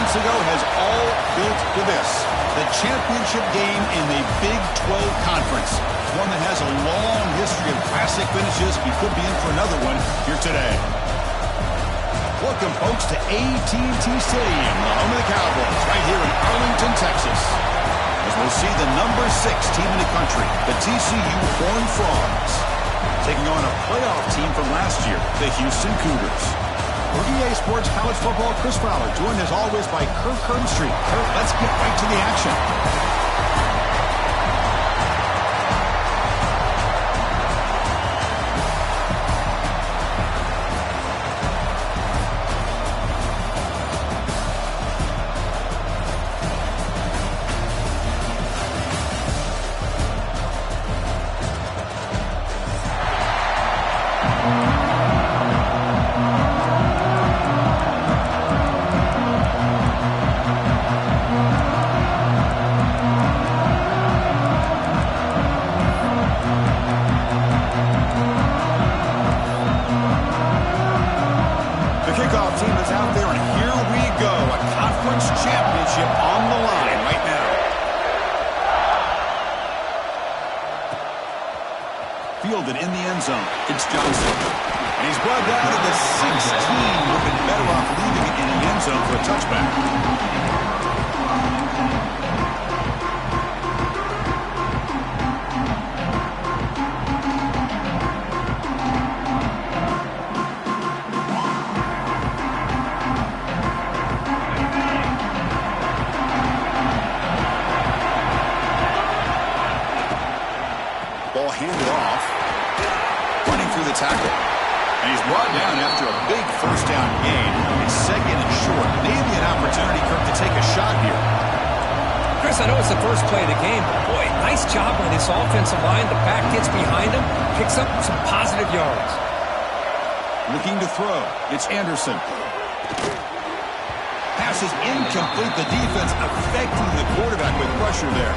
months ago has all built to this. The championship game in the Big 12 Conference. One that has a long history of classic finishes. He could be in for another one here today. Welcome, folks, to AT&T Stadium, the home of the Cowboys, right here in Arlington, Texas. As we'll see the number 6 team in the country, the TCU Horned Frogs, taking on a playoff team from last year, the Houston Cougars. For EA Sports College Football, Chris Fowler, joined as always by Kirk Herbstreit. Kirk, let's get right to the action. Fielded in the end zone. It's Johnson. And he's brought down to the 16. Would have been better off leaving it in the end zone for a touchback. Ball handed off. Running through the tackle. And he's brought down after a big first down gain. It's second and short. Maybe an opportunity, Kirk, to take a shot here. Chris, I know it's the first play of the game, but boy, nice job by this offensive line. The back gets behind him, picks up some positive yards. Looking to throw. It's Anderson. Pass is incomplete. The defense affecting the quarterback with pressure there.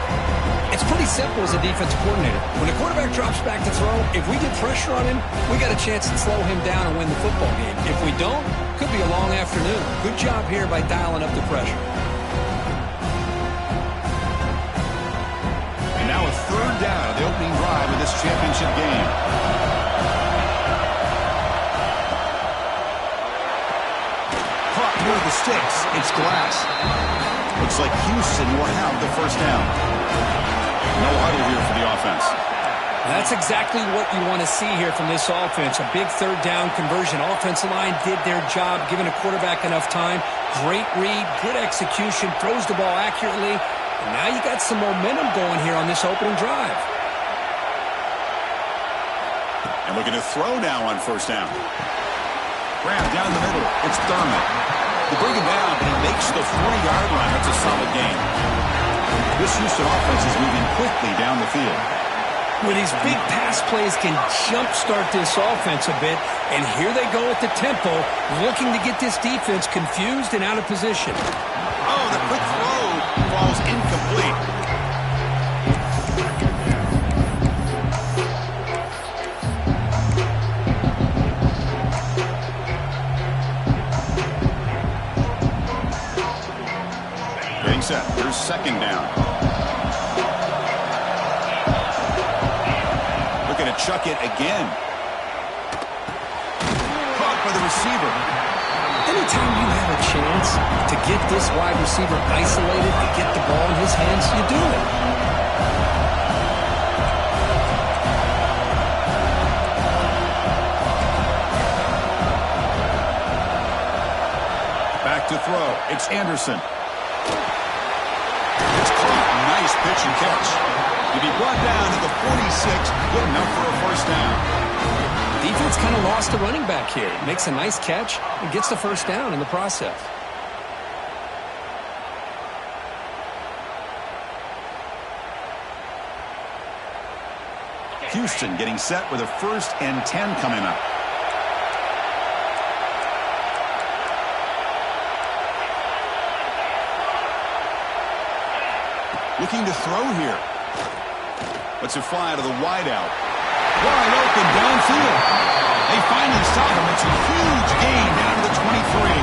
It's pretty simple as a defensive coordinator. When the quarterback drops back to throw, if we get pressure on him, we got a chance to slow him down and win the football game. If we don't, could be a long afternoon. Good job here by dialing up the pressure. And now a third down of the opening drive of this championship game. Caught near the sticks. It's Glass. Looks like Houston will have the first down. No huddle here for the offense. That's exactly what you want to see here from this offense. A big third down conversion. Offensive line did their job, giving a quarterback enough time. Great read, good execution, throws the ball accurately. And now you got some momentum going here on this opening drive. And looking to throw now on first down. Grab down the middle. It's Thurman. They bring him down, but he makes the 40-yard line. That's a solid gain. This Houston offense is moving quickly down the field. Well, these big pass plays can jumpstart this offense a bit, and here they go at the tempo, looking to get this defense confused and out of position. Oh, the quick throw falls incomplete. Getting set. Here's second down. Looking to chuck it again. Caught by the receiver. Anytime you have a chance to get this wide receiver isolated and get the ball in his hands, you do it. Back to throw. It's Anderson. It's caught. Nice pitch and catch. To be brought down to the 46, good enough for a first down. Defense kind of lost the running back here. Makes a nice catch and gets the first down in the process. Houston getting set with a 1st and 10 coming up. Looking to throw here. Lets it fly to the wideout. Wide open downfield. They finally stop him. It's a huge gain down to the 23.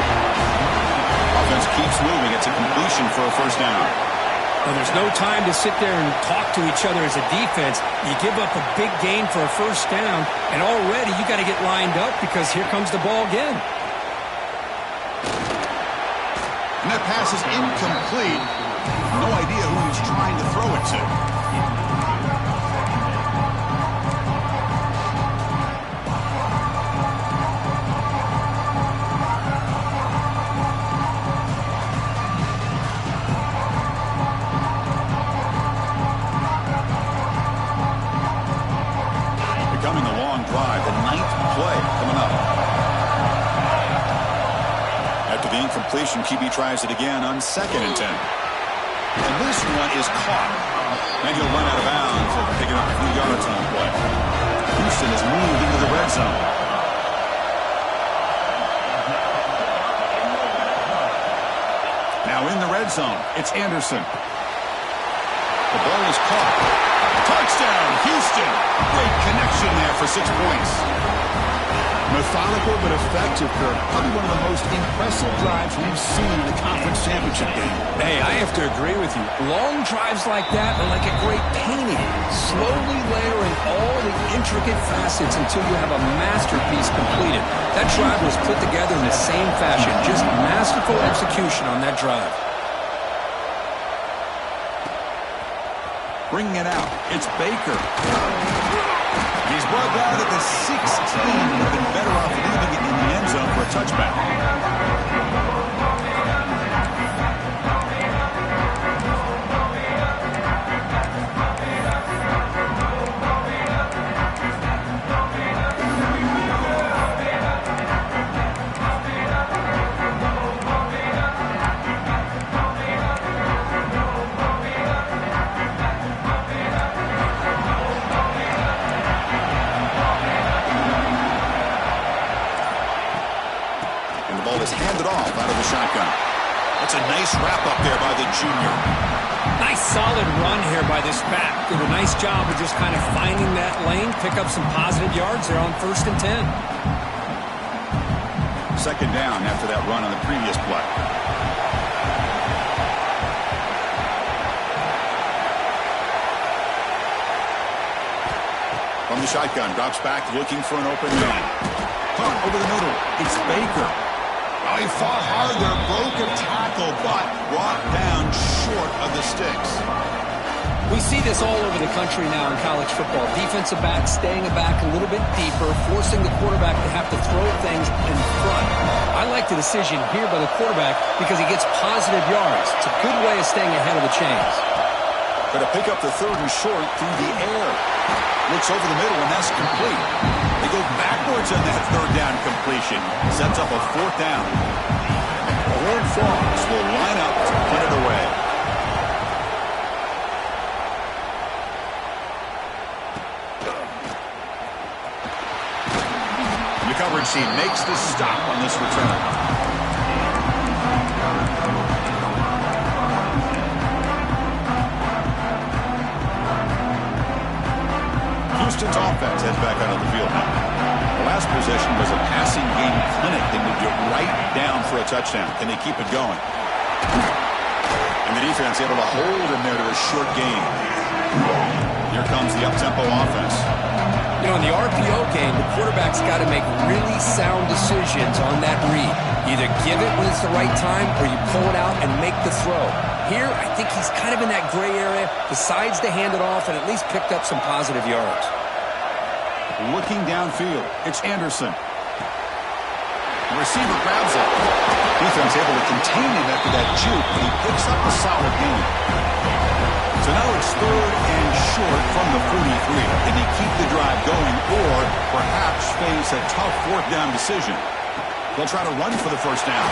Offense keeps gets moving. It's a completion for a first down. Well, there's no time to sit there and talk to each other as a defense. You give up a big gain for a first down, and already you got to get lined up because here comes the ball again. And that pass is incomplete. No idea who he's trying to throw it to. Becoming a long drive, the 9th play coming up. After the incompletion, QB tries it again on 2nd and 10. And this one is caught. And he'll run out of bounds and pick it up a few yards on the play. Houston has moved into the red zone. Now in the red zone, it's Anderson. The ball is caught. Touchdown, Houston. Great connection there for 6 points. Methodical but effective, Kirk. Probably one of the most impressive drives we've seen in the conference championship game. Hey, I have to agree with you. Long drives like that are like a great painting. Slowly layering all the intricate facets until you have a masterpiece completed. That drive was put together in the same fashion. Just masterful execution on that drive. Bringing it out, it's Baker. He's brought down at the 16. Would have been better off leaving it in the end zone for a touchback. Handed off out of the shotgun. That's a nice wrap up there by the junior. Nice solid run here by this back. Did a nice job of just kind of finding that lane, pick up some positive yards there on 1st and 10. 2nd down after that run on the previous play. From the shotgun, drops back looking for an open man. Punt over the middle. It's Baker. Oh, he fought hard there, broke a tackle, but brought down short of the sticks. We see this all over the country now in college football. Defensive backs staying back a little bit deeper, forcing the quarterback to have to throw things in front. I like the decision here by the quarterback because he gets positive yards. It's a good way of staying ahead of the chains. Going to pick up the 3rd and short through the air. Looks over the middle, and that's complete. They go backwards on that 3rd down completion. Sets up a 4th down. The Horned Frogs will line up to put it away. The coverage team makes the stop on this return. Houston's offense heads back out of the field now. The last possession was a passing game clinic. They moved it right down for a touchdown. Can they keep it going? And the defense able to hold him there to a short gain. Here comes the up-tempo offense. You know, in the RPO game, the quarterback's got to make really sound decisions on that read. Either give it when it's the right time or you pull it out and make the throw. Here, I think he's kind of in that gray area, decides to hand it off and at least picked up some positive yards. Looking downfield, it's Anderson. The receiver grabs it. Defense able to contain him after that juke, but he picks up a solid gain. So now it's 3rd and short from the 43. Can they keep the drive going or perhaps face a tough 4th down decision? They'll try to run for the 1st down.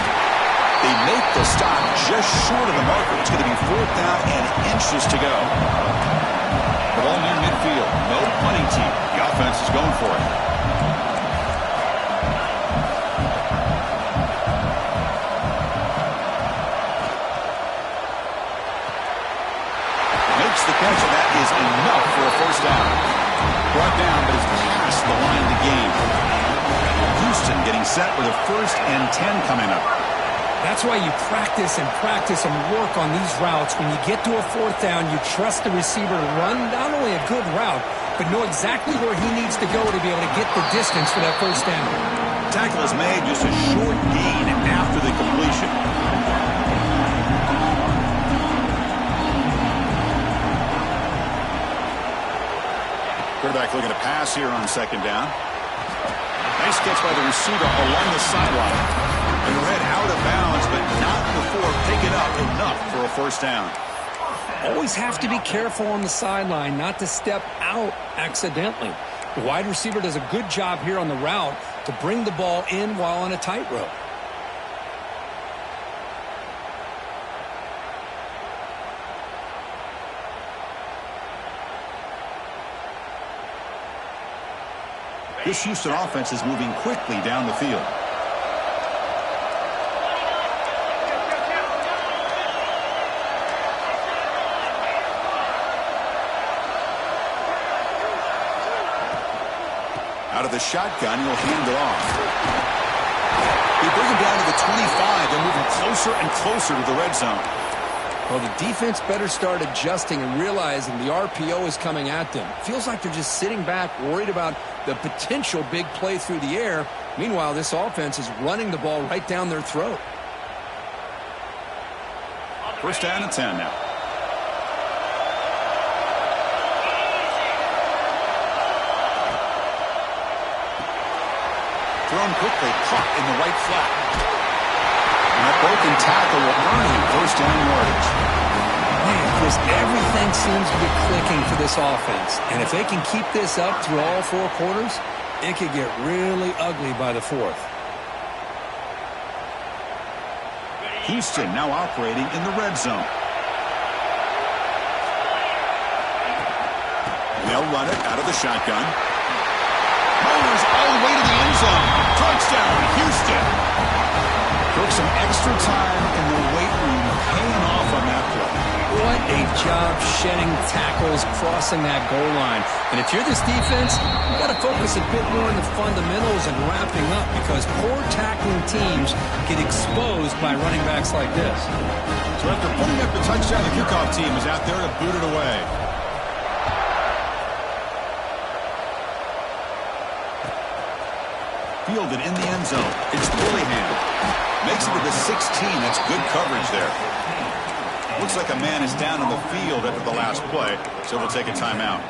They make the stop just short of the marker. It's going to be 4th down and inches to go. The ball near midfield. No punting team. The offense is going for it. Makes the catch, and that is enough for a 1st down. Brought down, but it's past the line of the game. Houston getting set with a 1st and 10 coming up. That's why you practice and work on these routes. When you get to a fourth down, you trust the receiver to run not only a good route, but know exactly where he needs to go to be able to get the distance for that first down. Tackle is made, just a short gain after the completion. Quarterback looking to pass here on second down. Nice catch by the receiver along the sideline. And read out of bounds, but not before picking up enough for a first down. Always have to be careful on the sideline not to step out accidentally. The wide receiver does a good job here on the route to bring the ball in while on a tightrope. This Houston offense is moving quickly down the field. Out of the shotgun, he'll hand it off. They bring him down to the 25. They're moving closer and closer to the red zone. Well, the defense better start adjusting and realizing the RPO is coming at them. Feels like they're just sitting back, worried about the potential big play through the air. Meanwhile, this offense is running the ball right down their throat. First down and 10 now. Thrown quickly, caught in the right flat. And that broken tackle will earn him first down yardage. Man, Chris, everything seems to be clicking for this offense. And if they can keep this up through all four quarters, it could get really ugly by the fourth. Houston now operating in the red zone. They'll run it out of the shotgun. Motors all the way to the end zone. Touchdown, Houston. Took some extra time in the weight room, paying off on that play. What a job shedding tackles, crossing that goal line. And if you're this defense, you've got to focus a bit more on the fundamentals and wrapping up, because poor tackling teams get exposed by running backs like this. So after putting up the touchdown, the kickoff team is out there to boot it away. Fielded in the end zone. It's Willingham. Makes it to the 16. That's good coverage there. Looks like a man is down on the field after the last play, so we'll take a timeout.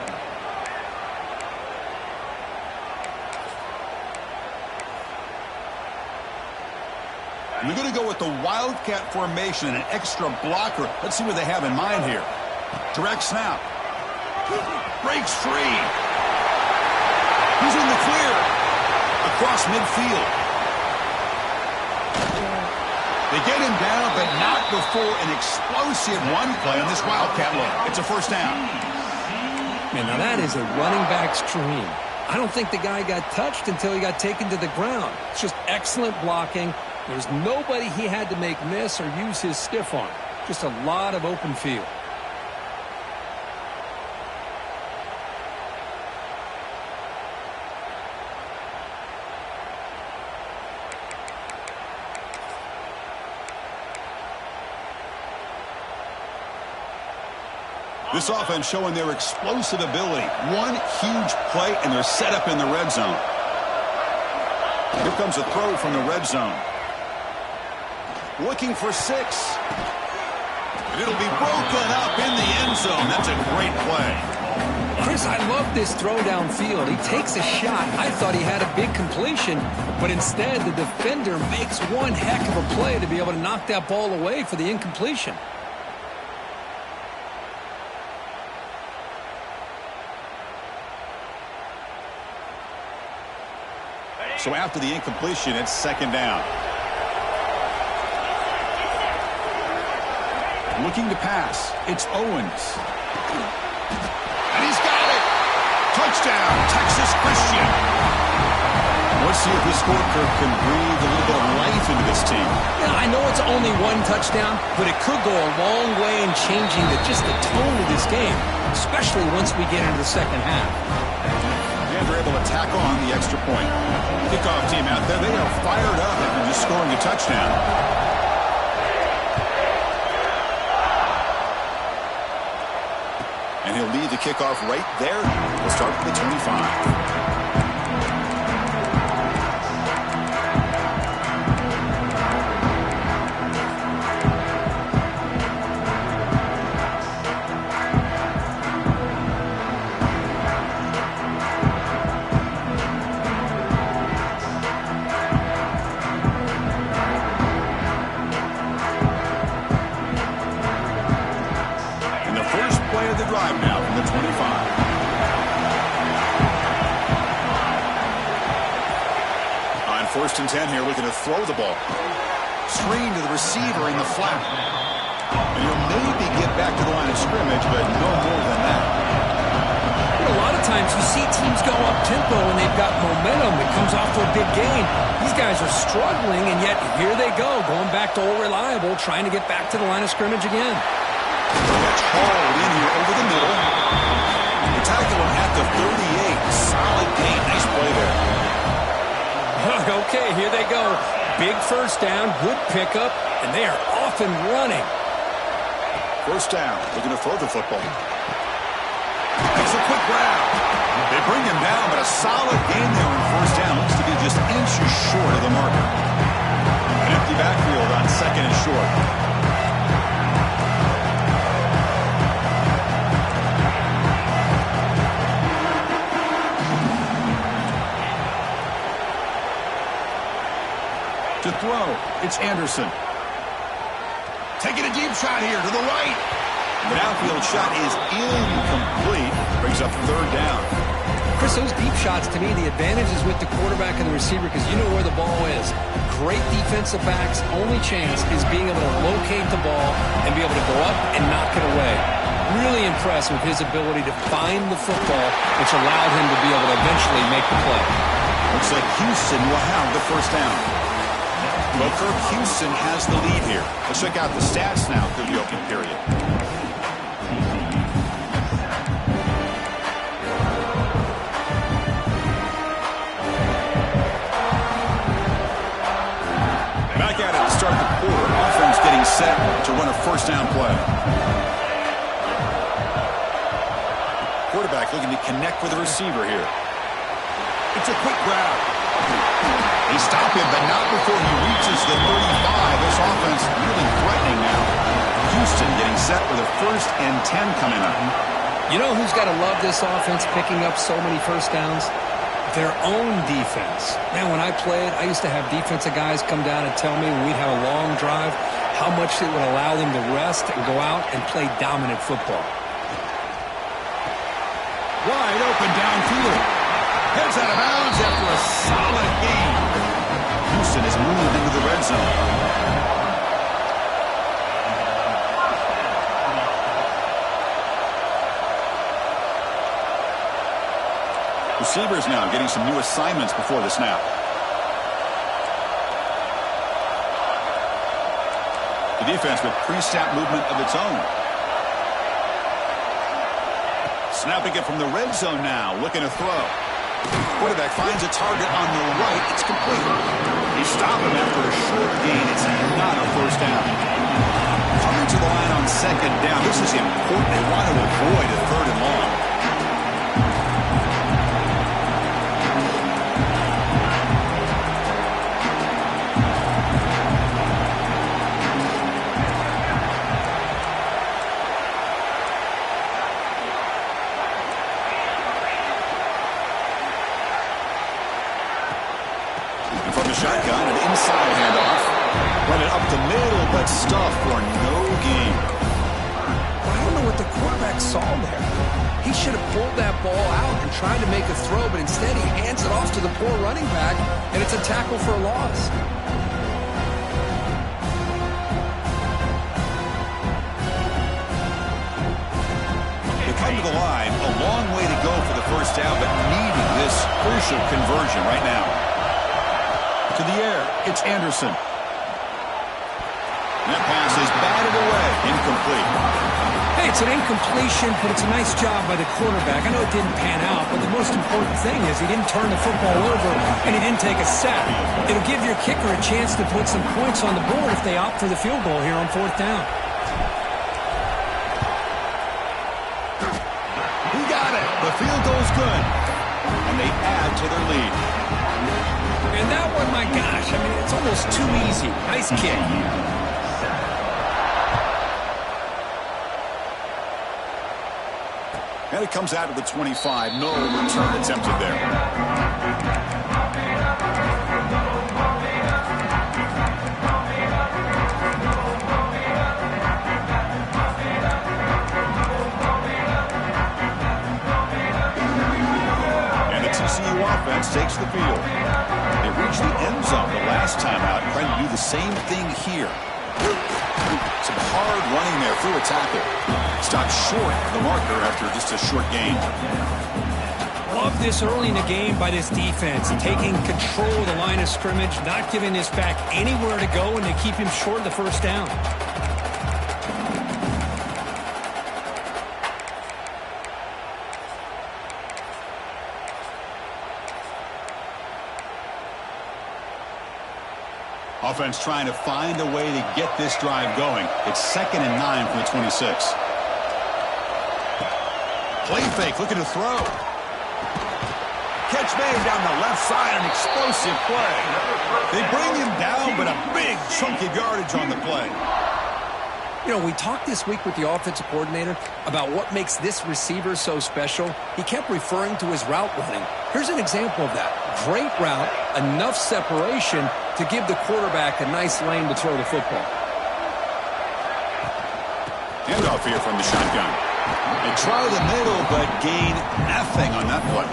We're going to go with the Wildcat formation and an extra blocker. Let's see what they have in mind here. Direct snap. Breaks free. Who's in the clear? Across midfield. They get him down, but not before an explosive run play on this Wildcat look. It's a first down. Man, now that is a running back's dream. I don't think the guy got touched until he got taken to the ground. It's just excellent blocking. There's nobody he had to make miss or use his stiff arm. Just a lot of open field. This offense showing their explosive ability. One huge play, and they're set up in the red zone. Here comes a throw from the red zone. Looking for 6. It'll be broken up in the end zone. That's a great play. Chris, I love this throw downfield. He takes a shot. I thought he had a big completion, but instead the defender makes one heck of a play to be able to knock that ball away for the incompletion. So after the incompletion, it's second down. Looking to pass. It's Owens. And he's got it. Touchdown, Texas Christian. Let's see if this scorecard can breathe a little bit of life into this team. Yeah, I know it's only one touchdown, but it could go a long way in changing just the tone of this game, especially once we get into the second half. And they're able to tack on the extra point. Kickoff team out there, they are fired up after just scoring a touchdown. And he'll lead the kickoff right there. We'll start with the 25. Drive now from the 25. On 1st and 10 here, looking to throw the ball. Screen to the receiver in the flat. And he'll maybe get back to the line of scrimmage, but no more than that. A lot of times you see teams go up-tempo and they've got momentum. It comes off for a big gain. These guys are struggling, and yet here they go, going back to old reliable, trying to get back to the line of scrimmage again. That's hauled in here over the middle. They tackle him at the 38. Solid gain. Nice play there. Okay, here they go. Big first down, good pickup, and they are off and running. First down, looking to throw the football. It's a quick grab. They bring him down, but a solid gain there on first down. Looks to be just inches short of the marker. An empty backfield on 2nd and short. To throw, it's Anderson. Taking a deep shot here to the right. The downfield shot is incomplete. Brings up 3rd down. Chris, those deep shots, to me, the advantage is with the quarterback and the receiver because you know where the ball is. Great defensive backs, only chance is being able to locate the ball and be able to go up and knock it away. Really impressed with his ability to find the football, which allowed him to be able to eventually make the play. Looks like Houston will have the first down. Well, Kirk Houston has the lead here. Let's check out the stats now through the opening period. Back at it to start the quarter. Offense getting set to run a first down play. Quarterback looking to connect with the receiver here. It's a quick grab. He stopped him, but not before he reaches the 35. This offense really threatening now. Houston getting set with a 1st and 10 coming up. You know who's got to love this offense picking up so many first downs? Their own defense. Man, when I played, I used to have defensive guys come down and tell me when we'd have a long drive how much it would allow them to rest and go out and play dominant football. Wide open downfield. Heads out of bounds after a solid gain. Houston has moved into the red zone. Receivers now getting some new assignments before the snap. The defense with pre-snap movement of its own. Snapping it from the red zone now, looking to throw. Quarterback finds a target on the right. It's complete. He stopped him after a short gain. It's not a first down. Coming to the line on 2nd down. This is important. They want to avoid a 3rd and long. Shotgun, an inside handoff. Running up the middle, but stuffed for no gain. I don't know what the quarterback saw there. He should have pulled that ball out and tried to make a throw, but instead he hands it off to the poor running back, and it's a tackle for a loss. They come to the line, a long way to go for the first down, but needing this crucial conversion right now. To the air, it's Anderson. That pass is batted away, incomplete. Hey, it's an incompletion, but it's a nice job by the quarterback. I know it didn't pan out, but the most important thing is he didn't turn the football over and he didn't take a sack. It'll give your kicker a chance to put some points on the board if they opt for the field goal here on 4th down. is good. And they add to their lead. And that one, my gosh, I mean, it's almost too easy. Nice kick. And it comes out of the 25. No return attempted there. And the TCU offense takes the field. They reached the end zone the last time out, trying to do the same thing here. Some hard running there through a tackle. Stopped short of the marker after just a short gain. Love this early in the game by this defense. Taking control of the line of scrimmage, not giving this back anywhere to go, and they keep him short of the first down. Offense trying to find a way to get this drive going. It's 2nd and 9 from the 26. Play fake, looking to throw. Catch made down the left side, an explosive play. They bring him down, but a big chunk of yardage on the play. You know, we talked this week with the offensive coordinator about what makes this receiver so special. He kept referring to his route running. Here's an example of that. Great route, enough separation to give the quarterback a nice lane to throw the football. Handoff here from the shotgun. They try the middle, but gain nothing on that play.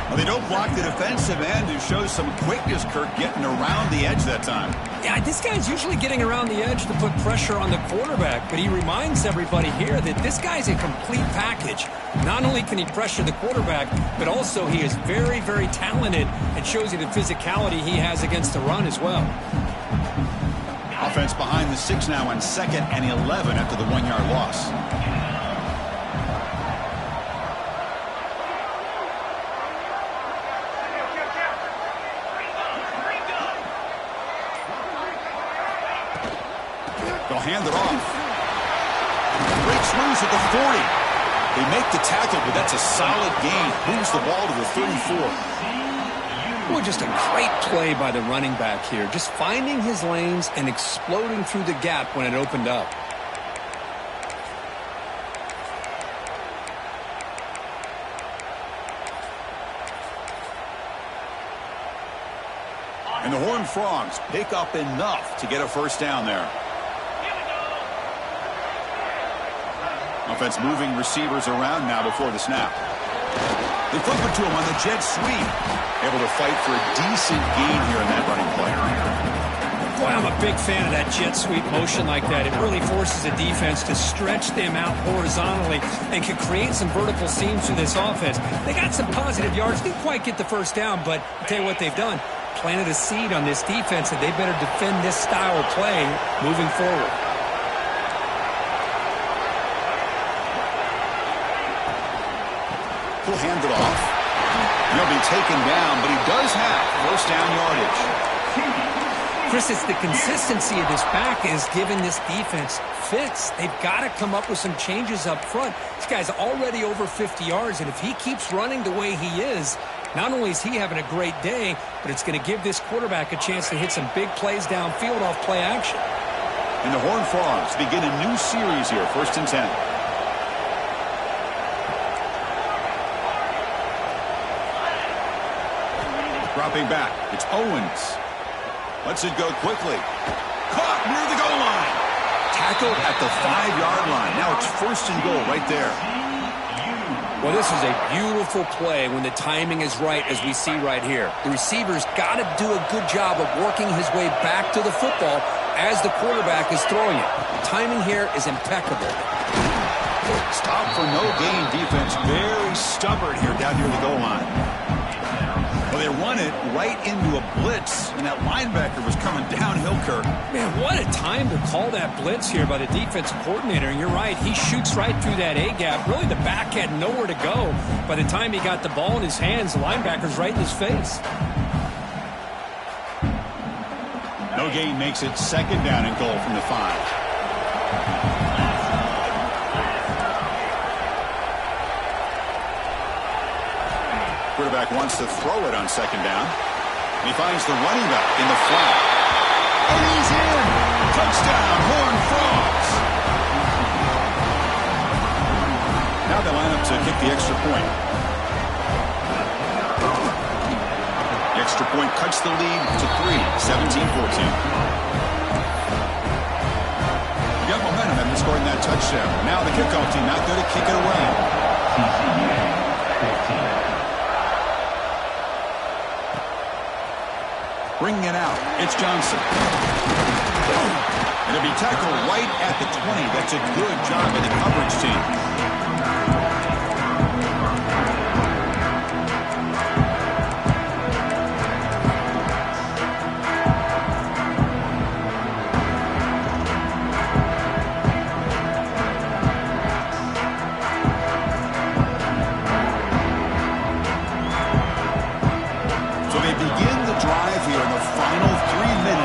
Well, they don't block the defensive end, who shows some quickness, Kirk, getting around the edge that time. Yeah, this guy's usually getting around the edge to put pressure on the quarterback, but he reminds everybody here that this guy's a complete package. Not only can he pressure the quarterback, but also he is very, very talented and shows you the physicality he has against the run as well. Offense behind the 6 now on 2nd and 11 after the 1-yard loss. They'll hand it off. Breaks loose at the 40. They make the tackle, but that's a solid gain. Moves the ball to the 34. Well, just a great play by the running back here. Just finding his lanes and exploding through the gap when it opened up. And the Horned Frogs pick up enough to get a first down there. Offense moving receivers around now before the snap. They flip it to him on the jet sweep. Able to fight for a decent gain here in that running play. Boy, I'm a big fan of that jet sweep motion like that. It really forces a defense to stretch them out horizontally and can create some vertical seams through this offense. They got some positive yards. Didn't quite get the first down, but I'll tell you what they've done. Planted a seed on this defense that they better defend this style of play moving forward. He'll hand it off. He'll be taken down, but he does have first down yardage. Chris, it's the consistency of this back is giving this defense fits. They've got to come up with some changes up front. This guy's already over 50 yards, and if he keeps running the way he is, not only is he having a great day, but it's going to give this quarterback a chance to hit some big plays downfield off play action. And the Horned Frogs begin a new series here, 1st and 10. Dropping back, it's Owens. Lets it go quickly. Caught near the goal line. Tackled at the 5-yard line. Now it's 1st and goal right there. Well, this is a beautiful play when the timing is right, as we see right here. The receiver's got to do a good job of working his way back to the football as the quarterback is throwing it. The timing here is impeccable. Stop for no gain defense. Very stubborn here down near the goal line. Well, they run it right into a blitz, and that linebacker was coming downhill, Kirk. Man, what a time to call that blitz here by the defensive coordinator. And you're right, he shoots right through that A-gap. Really, the back had nowhere to go. By the time he got the ball in his hands, the linebacker's right in his face. No gain makes it 2nd down and goal from the 5. Quarterback wants to throw it on second down. And he finds the running back in the flat. And he's in! Touchdown, Horned Frogs! Now they line up to kick the extra point. The extra point cuts the lead to 3, 17-14. Got momentum after scoring that touchdown. Now the kickoff team out there to kick it away. Bringing it out, it's Johnson. And it'll be tackled right at the 20. That's a good job by the coverage team.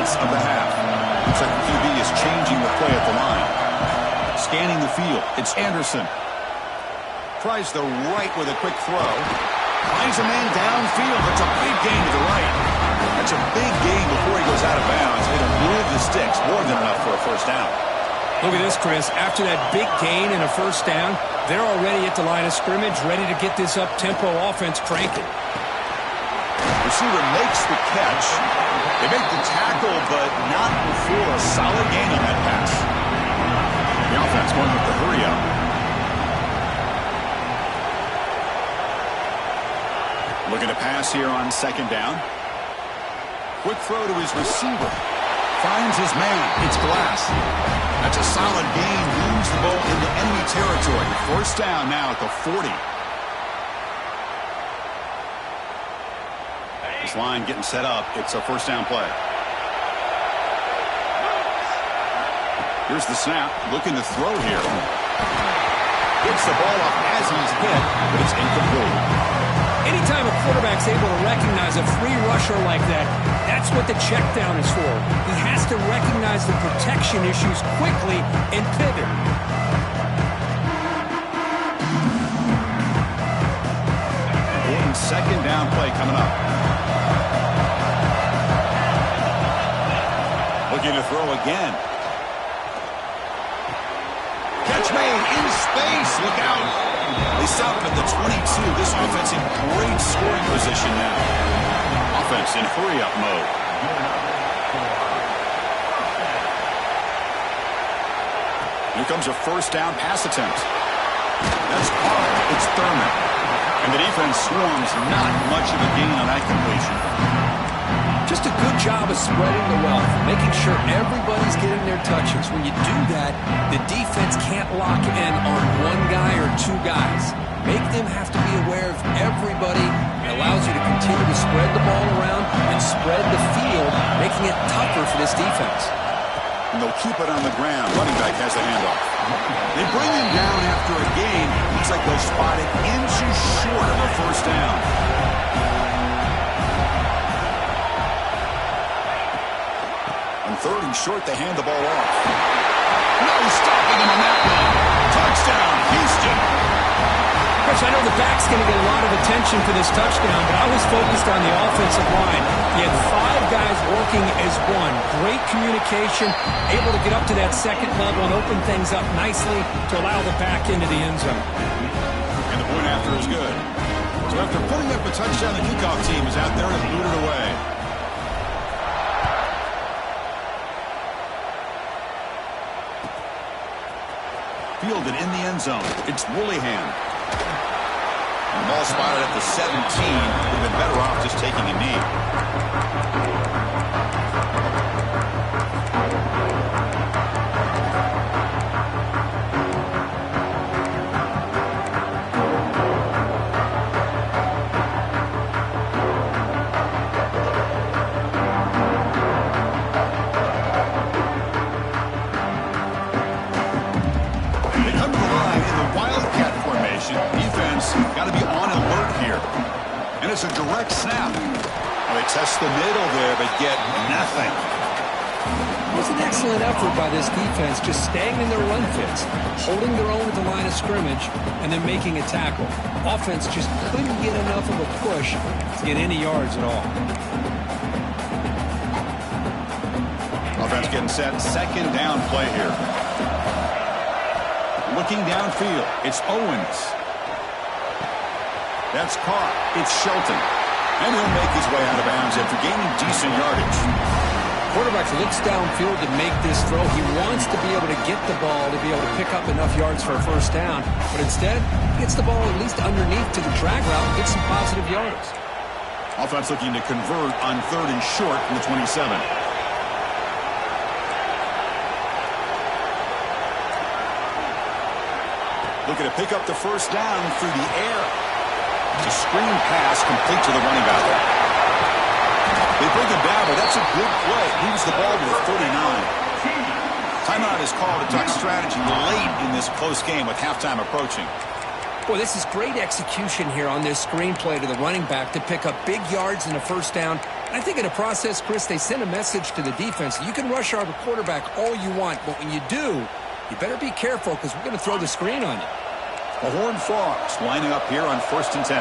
Of the half. Looks like the QB is changing the play at the line. Scanning the field. It's Anderson. Tries the right with a quick throw. Finds a man downfield. That's a big gain to the right. That's a big gain before he goes out of bounds. It'll move the sticks. More than enough for a first down. Look at this, Chris. After that big gain and a first down, they're already at the line of scrimmage, ready to get this up-tempo offense cranking. Receiver makes the catch. They make the tackle, but not before a solid gain on that pass. The offense going with the hurry-up. Looking to pass here on second down. Quick throw to his receiver. Finds his man. It's Glass. That's a solid gain. Moves the ball into enemy territory. First down now at the 40. This line getting set up. It's a first down play. Here's the snap. Looking to throw here. Gets the ball off as he's hit, but it's incomplete. Anytime a quarterback's able to recognize a free rusher like that, that's what the check down is for. He has to recognize the protection issues quickly and pivot. Second down play coming up. Looking to throw again. Catch made in space. Look out. They stop him at the 22. This offense in great scoring position now. Offense in hurry-up mode. Here comes a first down pass attempt. That's hard. It's Thurman. And the defense swarms, not much of a gain on that completion. Just a good job of spreading the wealth, making sure everybody's getting their touches. When you do that, the defense can't lock in on one guy or two guys. Make them have to be aware of everybody. It allows you to continue to spread the ball around and spread the field, making it tougher for this defense. And they'll keep it on the ground. Running back has the handoff. They bring him down after a gain. Looks like they'll spot it inches short of a first down. On third and short, they hand the ball off. No stopping him on that one. Touchdown, Houston. Chris, I know the back's going to get a lot of attention for this touchdown, but I was focused on the offensive line. He had 5 guys working as one. Great communication, able to get up to that second level and open things up nicely to allow the back into the end zone. And the point after is good. So after putting up a touchdown, the kickoff team is out there to boot it away. Fielded in the end zone. It's Woollyhan. And the ball spotted at the 17. Would have been better off just taking a knee. It's a direct snap. Well, they test the middle there, but get nothing. was an excellent effort by this defense, just staying in their run fits, holding their own at the line of scrimmage, and then making a tackle. Offense just couldn't get enough of a push to get any yards at all. Offense getting set. Second down play here. Looking downfield. It's Owens. That's caught. It's Shelton. And he'll make his way out of bounds after gaining decent yardage. Quarterback looks downfield to make this throw. He wants to be able to get the ball to be able to pick up enough yards for a first down. But instead, he gets the ball at least underneath to the drag route and gets some positive yards. Offense looking to convert on 3rd and short from the 27. Looking to pick up the first down through the air. It's a screen pass complete to the running back. They bring him down, but that's a good play. Leaves the ball to the 39. Timeout is called to talk strategy late in this close game with halftime approaching. Boy, this is great execution here on this screen play to the running back to pick up big yards in a first down. And I think in the process, Chris, they send a message to the defense. You can rush our quarterback all you want, but when you do, you better be careful because we're going to throw the screen on you. The Horned Frogs lining up here on 1st and 10.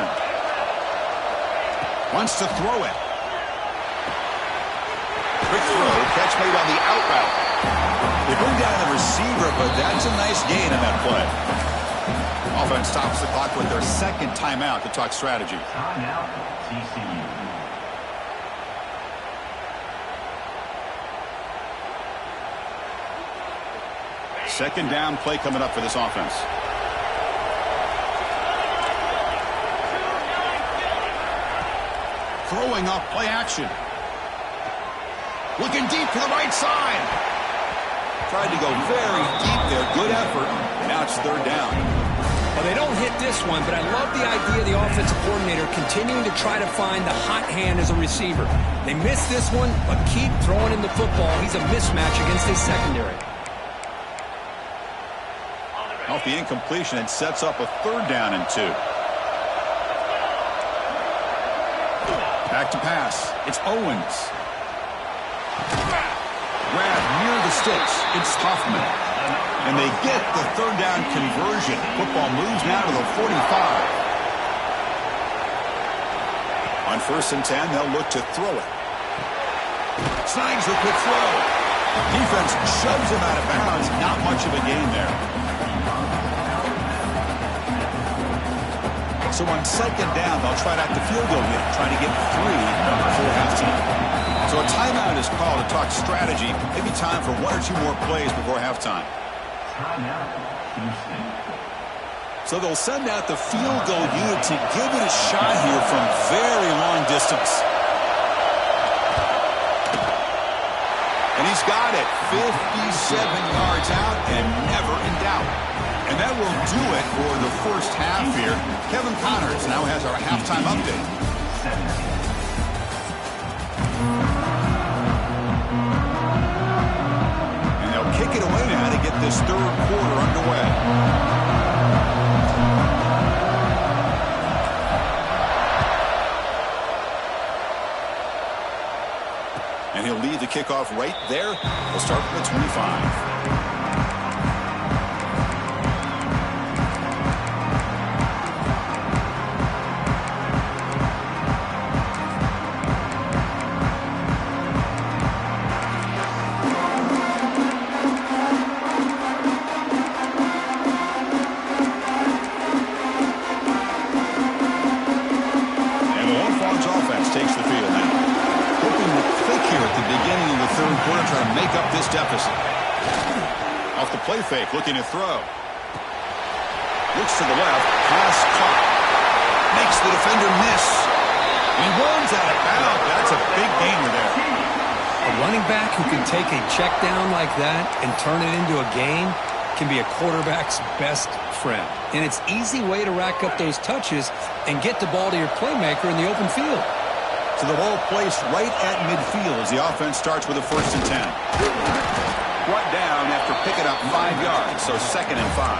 Wants to throw it. Quick throw, catch made on the out route. They bring down the receiver, but that's a nice gain on that play. Offense stops the clock with their second timeout to talk strategy. Timeout, TCU. Second down play coming up for this offense. Throwing off play action. Looking deep to the right side. Tried to go very deep there. Good effort. Now it's 3rd down. Well, they don't hit this one, but I love the idea of the offensive coordinator continuing to try to find the hot hand as a receiver. They missed this one, but keep throwing him the football. He's a mismatch against his secondary. Off the incompletion, it sets up a 3rd down and 2. Back to pass. It's Owens. Grab near the sticks. It's Hoffman. And they get the 3rd down conversion. Football moves now to the 45. On 1st and 10, they'll look to throw it. Snags the quick throw. Defense shoves him out of bounds. Not much of a gain there. So on 2nd down, they'll try out the field goal unit, trying to get 3 before halftime. So a timeout is called to talk strategy. Maybe time for 1 or 2 more plays before halftime. So they'll send out the field goal unit to give it a shot here from very long distance. And he's got it. 57 yards out and never in doubt. And that will do it for the first half here. Kevin Connors now has our halftime update. And they'll kick it away now to get this 3rd quarter underway. And he'll lead the kickoff right there. We'll start from the 25. Play fake, looking to throw. Looks to the left, pass caught. Makes the defender miss. He runs out of bounds. That's a big gainer there. A running back who can take a check down like that and turn it into a gain can be a quarterback's best friend. And it's an easy way to rack up those touches and get the ball to your playmaker in the open field. So the ball placed right at midfield as the offense starts with a 1st and 10. Brought down after picking up 5 yards, so 2nd and 5.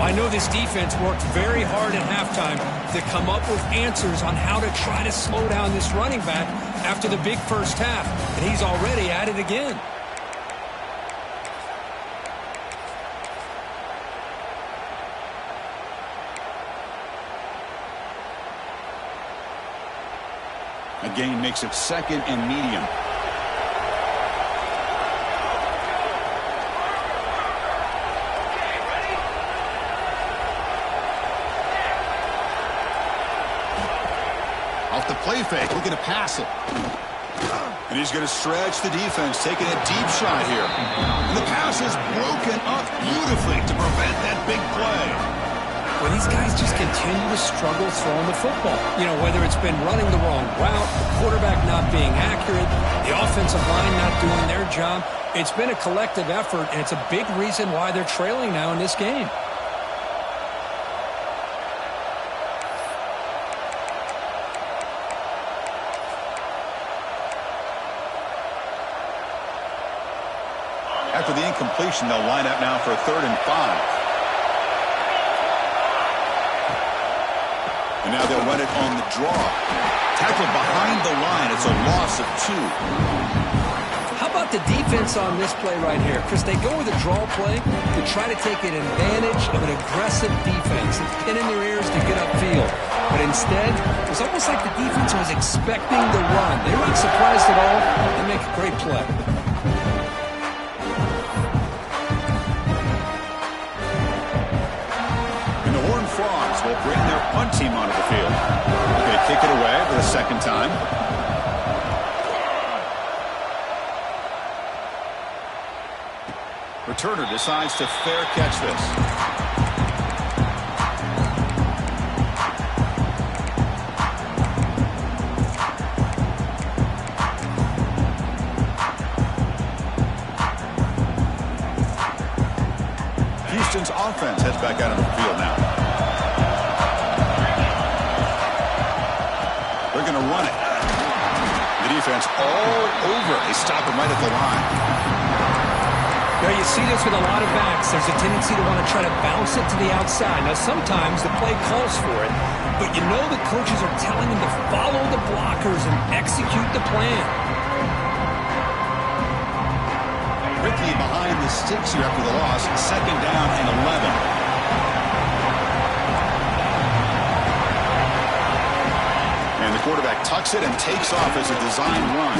I know this defense worked very hard at halftime to come up with answers on how to try to slow down this running back after the big first half, and he's already at it again. A gain makes it 2nd and medium. Off the play fake, looking to pass it. And he's going to stretch the defense, taking a deep shot here. And the pass is broken up beautifully to prevent that big play. Well, these guys just continue to struggle throwing the football. You know, whether it's been running the wrong route, the quarterback not being accurate, the offensive line not doing their job. It's been a collective effort, and it's a big reason why they're trailing now in this game. After the incompletion, they'll line up now for a 3rd and 5. And now they'll run it on the draw. Tackled behind the line. It's a loss of 2. How about the defense on this play right here? Chris, they go with a draw play to try to take an advantage of an aggressive defense and pin in their ears to get upfield. But instead, it was almost like the defense was expecting the run. They weren't surprised at all. They make a great play. Frogs will bring their punt team onto the field. They're going to kick it away for the 2nd time. Returner decides to fair catch this. Houston's offense heads back out on the field now. They're going to run it. The defense all over. They stop him right at the line. Now you see this with a lot of backs. There's a tendency to want to try to bounce it to the outside. Now sometimes the play calls for it, but you know the coaches are telling them to follow the blockers and execute the plan. Quickly behind the sticks here after the loss. 2nd down and 11. And the quarterback tucks it and takes off as a design run.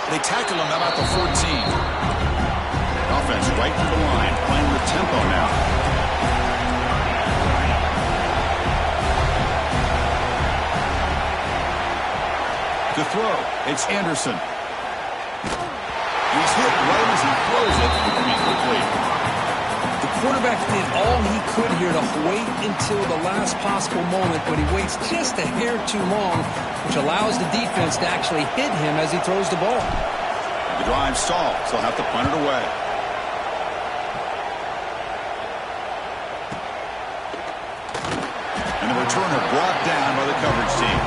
They tackle him about the 14. Offense right through the line, playing with tempo now. To throw, it's Anderson. He's hit right as he throws it, and he's complete. The quarterback did all he could here to wait until the last possible moment, but he waits just a hair too long, which allows the defense to actually hit him as he throws the ball. The drive stalls. They'll have to punt it away. And the returner brought down by the coverage team.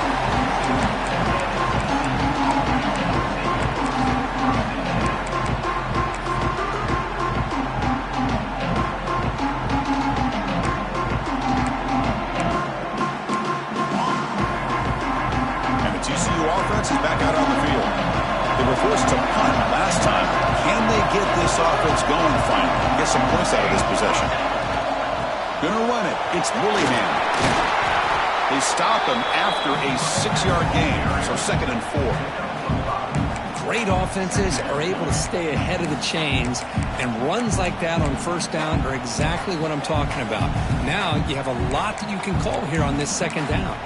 Offense is back out on the field. They were forced to punt last time. Can they get this offense going finally? Get some points out of this possession. Gonna run it. It's Willingham. They stop him after a 6-yard gain, so 2nd and 4. Great offenses are able to stay ahead of the chains, and runs like that on 1st down are exactly what I'm talking about. Now you have a lot that you can call here on this 2nd down.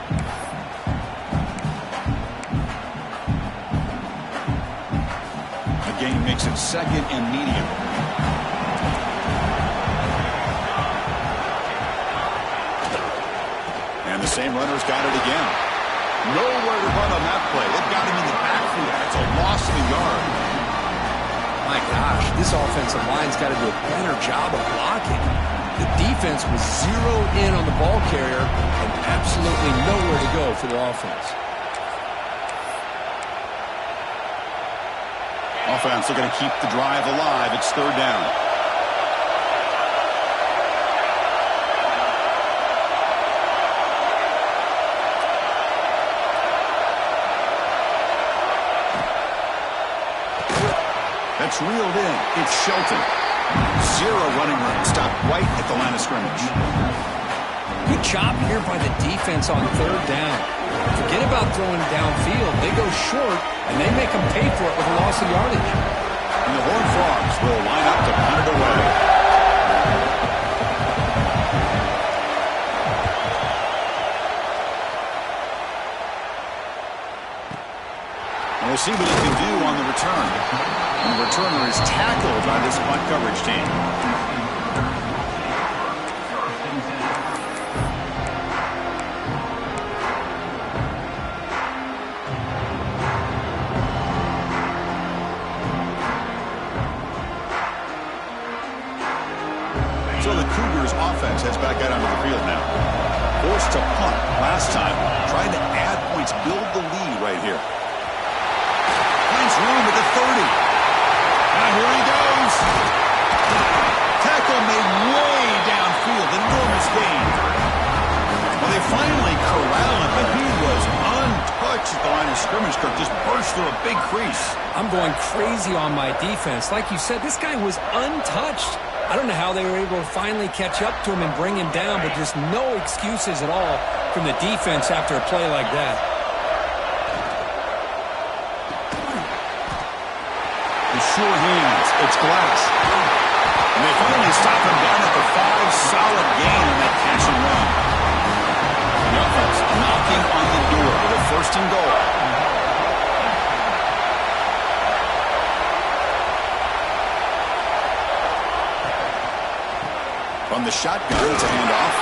Gain makes it 2nd and medium. And the same runner's got it again. Nowhere to run on that play. They've got him in the backfield. It's a loss of a yard. My gosh, this offensive line's got to do a better job of blocking. The defense was zeroed in on the ball carrier and absolutely nowhere to go for the offense. Offense looking to keep the drive alive. It's 3rd down. It's reeled in. It's Shelton. Zero running room. Stopped right at the line of scrimmage. Good job here by the defense on third down. Forget about throwing downfield. They go short, and they make them pay for it with a loss of yardage. And the Horned Frogs will line up to punt it away. And we'll see what he can do on the return. And the returner is tackled by this punt coverage team. So the Cougars offense heads back out onto the field now. Forced to punt last time. Trying to add points, build the lead right here. Finds room at the 30. Now here he goes. Tackle made way downfield. Enormous gain. Well, they finally corral him, but he was untouched at the line of scrimmage. Kirk just burst through a big crease. I'm going crazy on my defense. Like you said, this guy was untouched. I don't know how they were able to finally catch up to him and bring him down, but just no excuses at all from the defense after a play like that. With sure hands, it's Glass. And they finally stop him down at the 5. Solid gain on that catch and run. The offense knocking on the door with a 1st and goal. From the shotgun to hand off.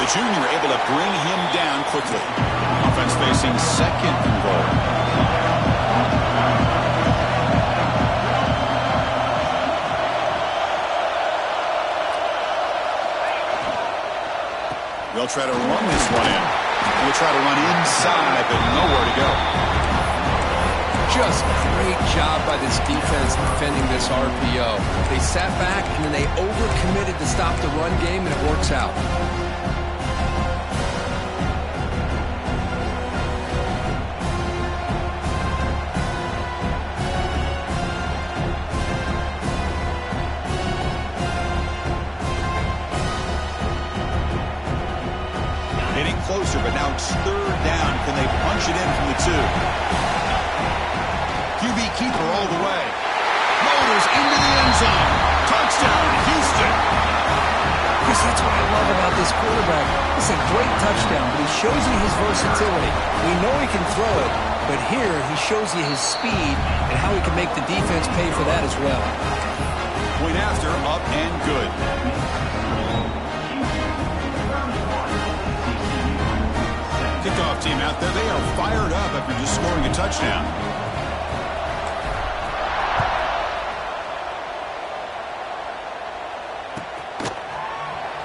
The junior able to bring him down quickly. Offense facing 2nd and goal. They'll try to run this one in. We'll try to run inside, but nowhere to go. Just great job by this defense defending this RPO. They sat back, and then they overcommitted to stop the run game, and it works out. Getting closer, but now it's 3rd down. Can they punch it in from the 2? QB keeper all the way. Motors into the end zone. Touchdown, Houston. Chris, that's what I love about this quarterback. It's a great touchdown, but he shows you his versatility. We know he can throw it, but here he shows you his speed and how he can make the defense pay for that as well. Point after, up and good. Kickoff team out there. They are fired up after just scoring a touchdown.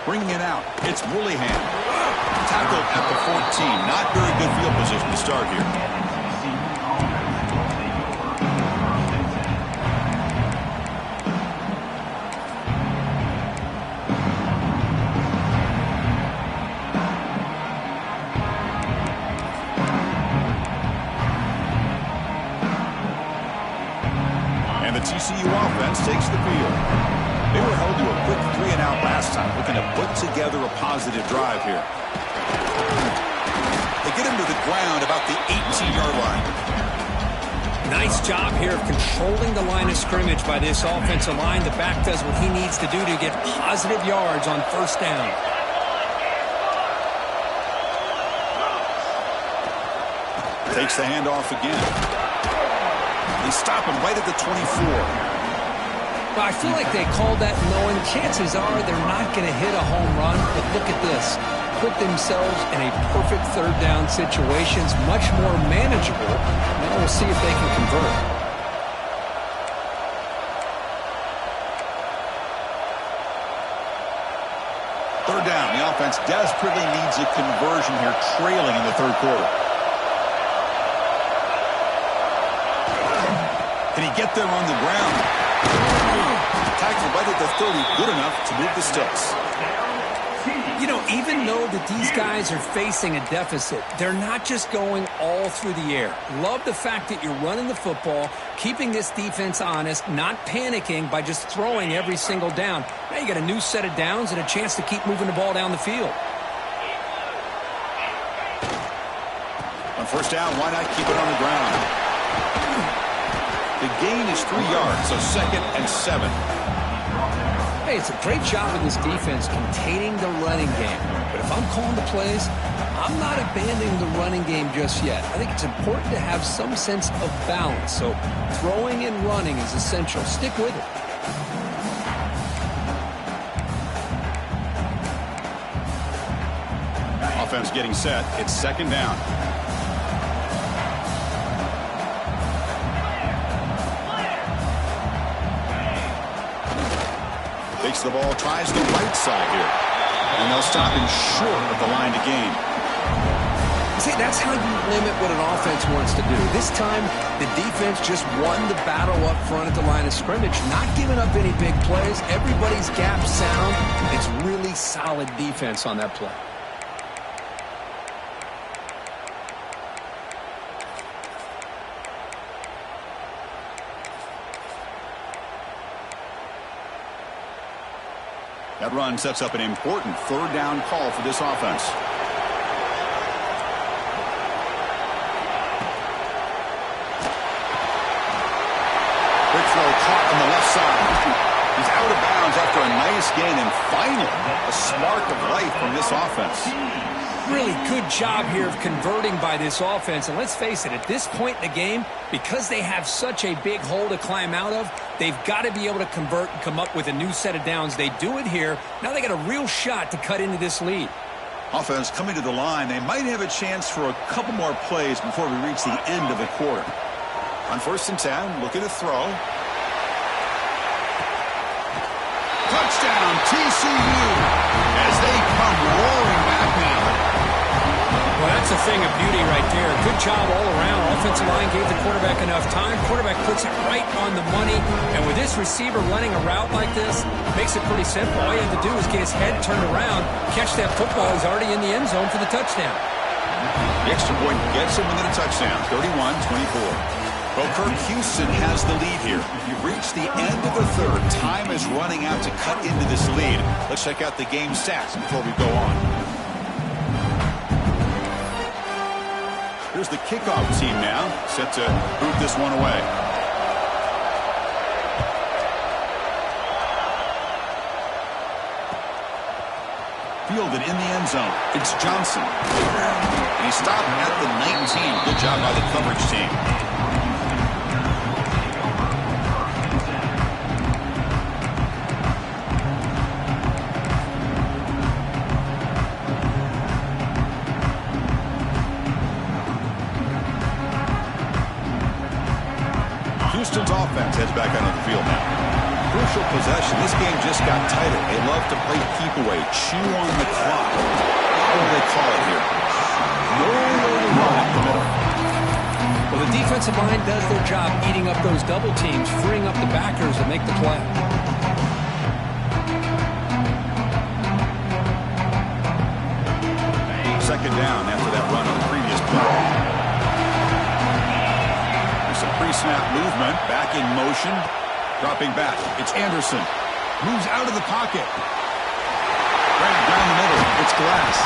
Bringing it out, it's Woollyhan. Tackled at the 14. Not very good field position to start here. And the TCU offense takes the field. They were held to a quick 3-and-out last time, looking to put together a positive drive here. They get him to the ground about the 18-yard line. Nice job here of controlling the line of scrimmage by this offensive line. The back does what he needs to do to get positive yards on 1st down. Takes the handoff again. They stop him right at the 24. I feel like they called that knowing chances are they're not going to hit a home run, but look at this. Put themselves in a perfect 3rd down situations, much more manageable. Now we'll see if they can convert. 3rd down. The offense desperately needs a conversion here, trailing in the 3rd quarter. Can he get there on the ground? Tackled right at the 30, good enough to move the sticks. You know, even though that these guys are facing a deficit, they're not just going all through the air. Love the fact that you're running the football, keeping this defense honest, not panicking by just throwing every single down. Now you got a new set of downs and a chance to keep moving the ball down the field. On first down, why not keep it on the ground? The gain is 3 yards, so 2nd and 7. Hey, it's a great job of this defense containing the running game. But if I'm calling the plays, I'm not abandoning the running game just yet. I think it's important to have some sense of balance. So throwing and running is essential. Stick with it. Offense getting set. It's 2nd down. Takes the ball, tries the right side here. And they'll stop him short of the line to gain. See, that's how you limit what an offense wants to do. This time, the defense just won the battle up front at the line of scrimmage, not giving up any big plays. Everybody's gap sound. It's really solid defense on that play. That run sets up an important 3rd down call for this offense. Quick throw caught on the left side. He's out of bounds after a nice gain, and finally a spark of life from this offense. Really good job here of converting by this offense. And let's face it, at this point in the game, because they have such a big hole to climb out of, they've got to be able to convert and come up with a new set of downs. They do it here. Now they got a real shot to cut into this lead. Offense coming to the line. They might have a chance for a couple more plays before we reach the end of the quarter. On 1st and 10, looking to throw. Touchdown, TCU, as they come roaring back now. Well, that's a thing of beauty right there. Good job all around. Offensive line gave the quarterback enough time. Quarterback puts it right on the money. And with this receiver running a route like this, makes it pretty simple. All you have to do is get his head turned around, catch that football. He's already in the end zone for the touchdown. The extra point gets him within a touchdown, 31-24. Well, Kirk, Houston has the lead here. You've reached the end of the 3rd. Time is running out to cut into this lead. Let's check out the game stats before we go on. Here's the kickoff team now, set to boot this one away. Fielded in the end zone. It's Johnson. And he stopped at the 19. Good job by the coverage team. Houston's offense heads back onto the field now. Crucial possession. This game just got tighter. They love to play keep away, chew on the clock. What do they call it here? Nowhere to run up the middle. Well, the defensive line does their job eating up those double teams, freeing up the backers to make the play. 2nd down after that run on the previous play. Pre-snap movement, back in motion, dropping back. It's Anderson. Moves out of the pocket. Right down the middle. It's Glass.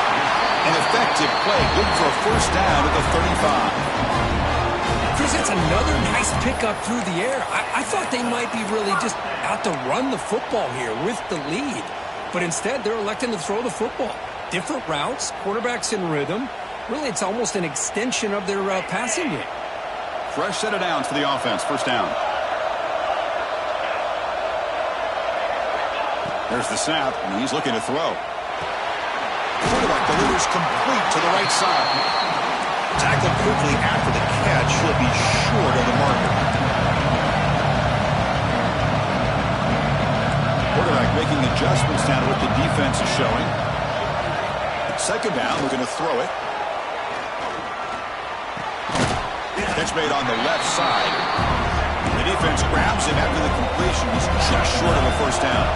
An effective play. Good for a 1st down at the 35. Chris, that's another nice pickup through the air. I thought they might be really just out to run the football here with the lead. But instead, they're electing to throw the football. Different routes, quarterbacks in rhythm. Really, it's almost an extension of their passing game. Fresh set of downs for the offense. 1st down. There's the snap, and he's looking to throw. Quarterback delivers complete to the right side. Tackled quickly after the catch. He'll be short of the marker. Quarterback making adjustments now to what the defense is showing. 2nd down, we're going to throw it. Catch made on the left side. The defense grabs him after the completion. He's just short of a 1st down.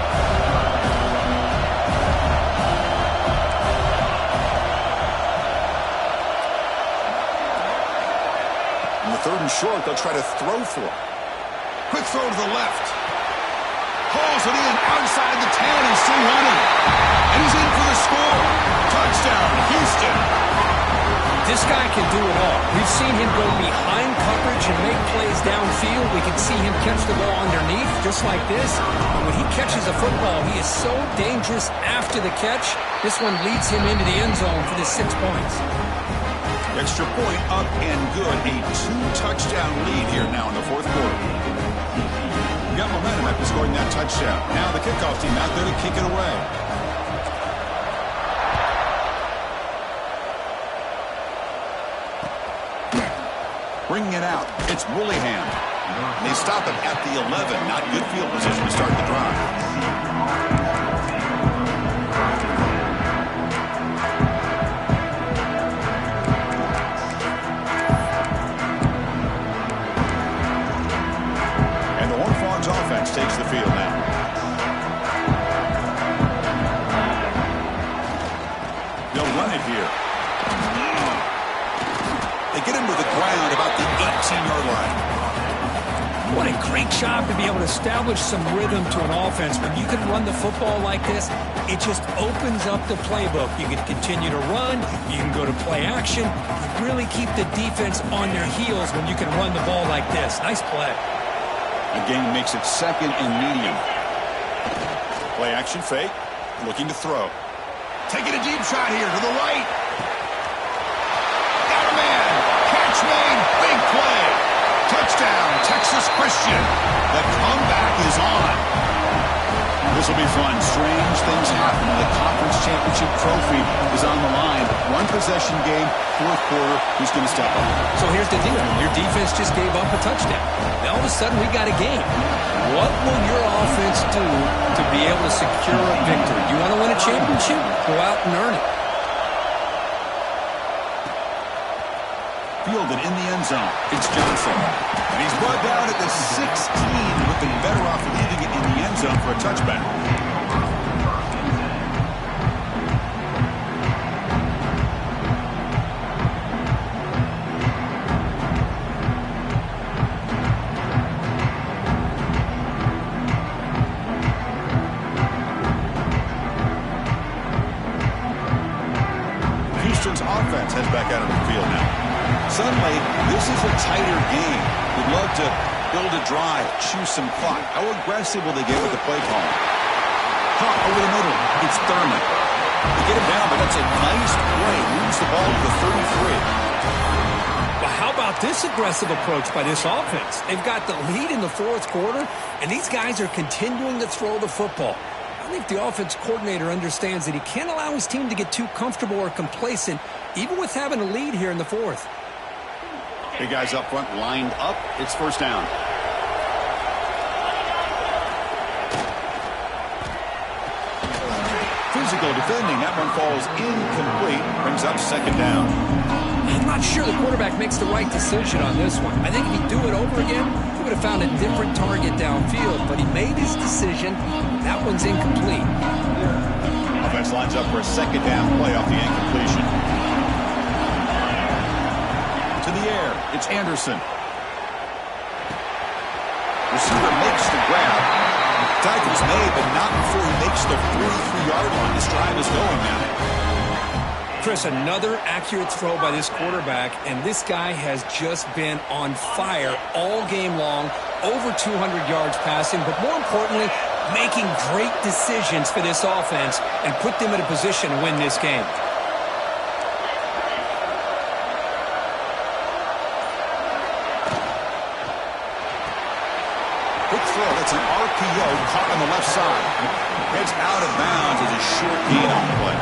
3rd and short, they'll try to throw for it. Quick throw to the left. Pulls it in outside the 10 and still running. And he's in for the score. Touchdown, Houston. This guy can do it all. We've seen him go behind coverage and make plays downfield. We can see him catch the ball underneath, just like this. And when he catches a football, he is so dangerous after the catch. This one leads him into the end zone for the 6 points. Extra point up and good. A 2-touchdown lead here now in the 4th quarter. We got momentum after scoring that touchdown. Now the kickoff team out there to kick it away. Bringing it out, it's Willingham. They stop him at the 11. Not good field position to start the drive. And the Horned Frogs offense takes the field now. They'll run it here. They get him to the ground about the 18-yard line. What a great job to be able to establish some rhythm to an offense. When you can run the football like this, it just opens up the playbook. You can continue to run. You can go to play action. You really keep the defense on their heels when you can run the ball like this. Nice play. Again, makes it 2nd and medium. Play action fake. Looking to throw. Taking a deep shot here to the right. Made, big play. Touchdown, Texas Christian. The comeback is on. This will be fun. Strange things happen when the conference championship trophy is on the line. 1 possession game, 4th quarter. Who's going to step up? So here's the deal. Your defense just gave up a touchdown. Now all of a sudden we got a game. What will your offense do to be able to secure a victory? You want to win a championship? Go out and earn it. Fielded in the end zone. It's Johnson. And he's brought down at the 16. Would be better off leaving it in the end zone for a touchback. Houston's offense heads back out of the field now. Suddenly, this is a tighter game. We'd love to build a drive, choose some clock. How aggressive will they get with the play call? Caught over the middle. It's Thurman. They get him down, but that's a nice play. Moves the ball to the 33. Well, how about this aggressive approach by this offense? They've got the lead in the 4th quarter, and these guys are continuing to throw the football. I think the offense coordinator understands that he can't allow his team to get too comfortable or complacent, even with having a lead here in the 4th. Big guys up front lined up. It's 1st down. Physical defending. That one falls incomplete. Brings up 2nd down. I'm not sure the quarterback makes the right decision on this one. I think if he'd do it over again, he would have found a different target downfield. But he made his decision. That one's incomplete. Offense lines up for a 2nd down play off the incompletion. To the air, it's Anderson. Receiver makes the grab. Tackle's made, but not before he makes the 43-yard line. This drive is going now. Chris, another accurate throw by this quarterback, and this guy has just been on fire all game long, over 200 yards passing, but more importantly, making great decisions for this offense and put them in a position to win this game. It's an RPO caught on the left side. Heads out of bounds as a short gain on the play.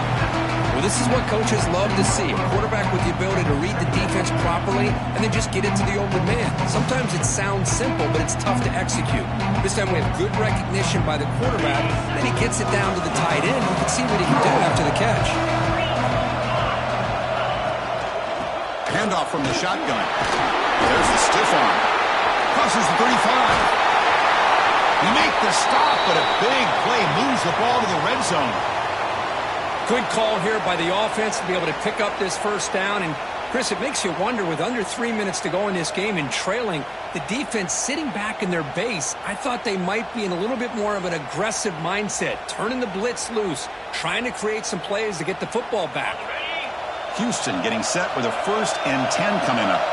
Well, this is what coaches love to see. A quarterback with the ability to read the defense properly and then just get into the open man. Sometimes it sounds simple, but it's tough to execute. This time we have good recognition by the quarterback. Then he gets it down to the tight end. You can see what he can do after the catch. Handoff from the shotgun. There's the stiff arm. Crosses the 35. You make the stop, but a big play moves the ball to the red zone. Good call here by the offense to be able to pick up this 1st down and Chris, it makes you wonder, with under 3 minutes to go in this game and trailing, the defense sitting back in their base, I thought they might be in a little bit more of an aggressive mindset, turning the blitz loose, trying to create some plays to get the football back. Houston getting set with a 1st and 10 coming up.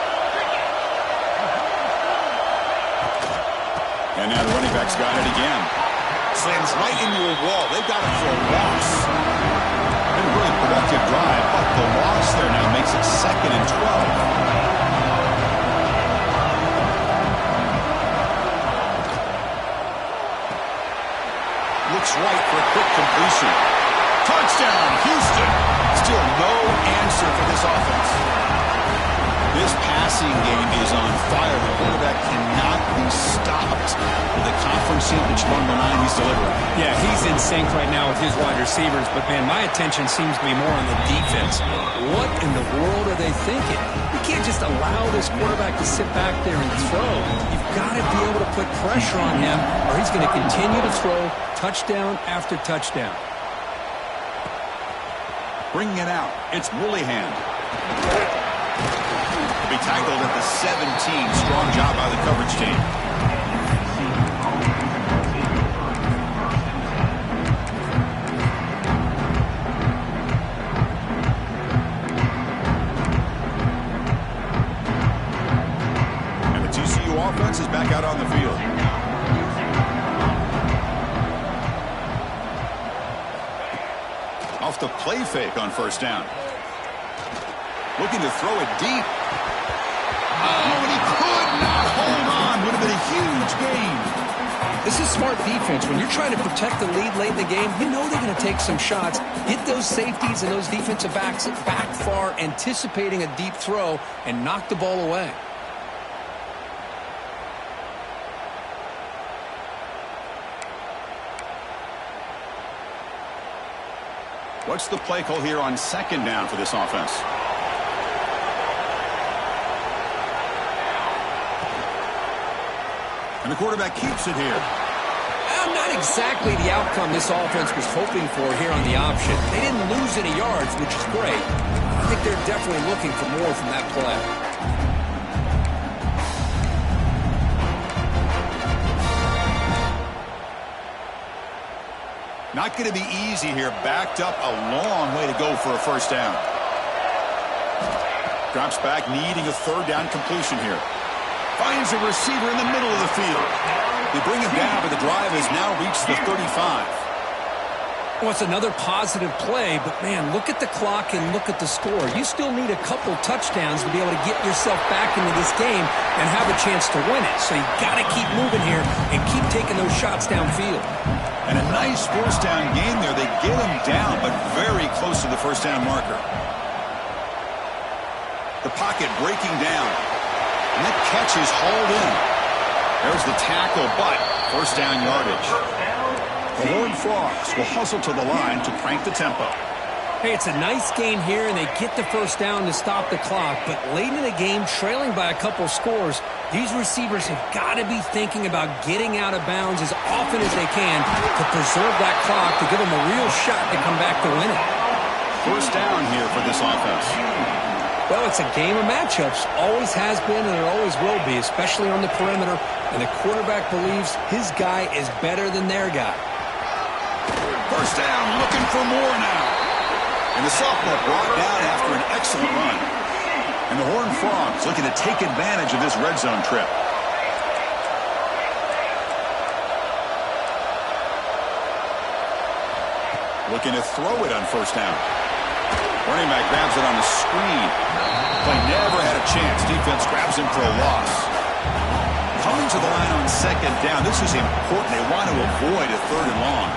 And now the running back's got it again. Slams right into a wall. They've got it for a loss. Been a really productive drive, but the loss there now makes it 2nd and 12. Looks right for a quick completion. Touchdown, Houston. Still no answer for this offense. This passing game is on fire. The quarterback cannot be stopped. With the conference championship on the line, he's delivering. Yeah, he's in sync right now with his wide receivers, but, man, my attention seems to be more on the defense. What in the world are they thinking? You can't just allow this quarterback to sit back there and throw. You've got to be able to put pressure on him, or he's going to continue to throw touchdown after touchdown. Bringing it out, it's Woollyhand. Be tackled at the 17. Strong job by the coverage team. And the TCU offense is back out on the field. Off the play fake on 1st down. Looking to throw it deep. Oh, and he could not hold on. Would have been a huge gain. This is smart defense. When you're trying to protect the lead late in the game, you know they're going to take some shots. Get those safeties and those defensive backs back far, anticipating a deep throw, and knock the ball away. What's the play call here on 2nd down for this offense? And the quarterback keeps it here. Not exactly the outcome this offense was hoping for here on the option. They didn't lose any yards, which is great. I think they're definitely looking for more from that play. Not going to be easy here. Backed up a long way to go for a 1st down. Drops back, needing a 3rd down completion here. Finds a receiver in the middle of the field. They bring him down, but the drive has now reached the 35. Well, it's another positive play, but, man, look at the clock and look at the score. You still need a couple touchdowns to be able to get yourself back into this game and have a chance to win it. So you've got to keep moving here and keep taking those shots downfield. And a nice 1st down game there. They get him down, but very close to the 1st down marker. The pocket breaking down. And that catch is hauled in. There's the tackle, but 1st down yardage. The Horned Frogs will hustle to the line to crank the tempo. Hey, it's a nice game here, and they get the 1st down to stop the clock. But late in the game, trailing by a couple scores, these receivers have got to be thinking about getting out of bounds as often as they can to preserve that clock, to give them a real shot to come back to win it. 1st down here for this offense. Well, it's a game of matchups. Always has been, and it always will be, especially on the perimeter. And the quarterback believes his guy is better than their guy. 1st down, looking for more now. And the sophomore brought down after an excellent run. And the Horned Frogs looking to take advantage of this red zone trip. Looking to throw it on 1st down. Running back grabs it on the screen. Play never had a chance. Defense grabs him for a loss. Coming to the line on 2nd down. This is important. They want to avoid a 3rd and long.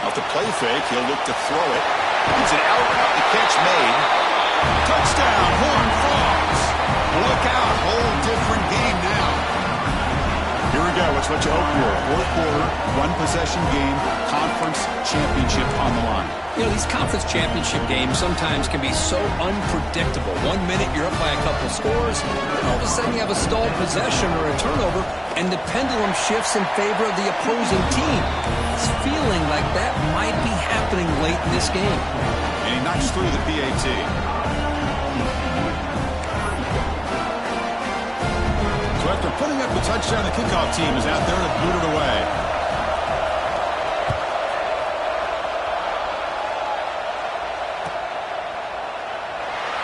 Off the play fake, he'll look to throw it. It's an out route. The catch made. Touchdown, Horned Frogs. Look out. Whole different game now. Here we go. It's what you hope for. 4th quarter, 1-possession game, conference championship on the line. You know, these conference championship games sometimes can be so unpredictable. 1 minute you're up by a couple scores, and all of a sudden you have a stalled possession or a turnover, and the pendulum shifts in favor of the opposing team. It's feeling like that might be happening late in this game. And he knocks through the PAT. The touchdown, the kickoff team is out there to boot it away.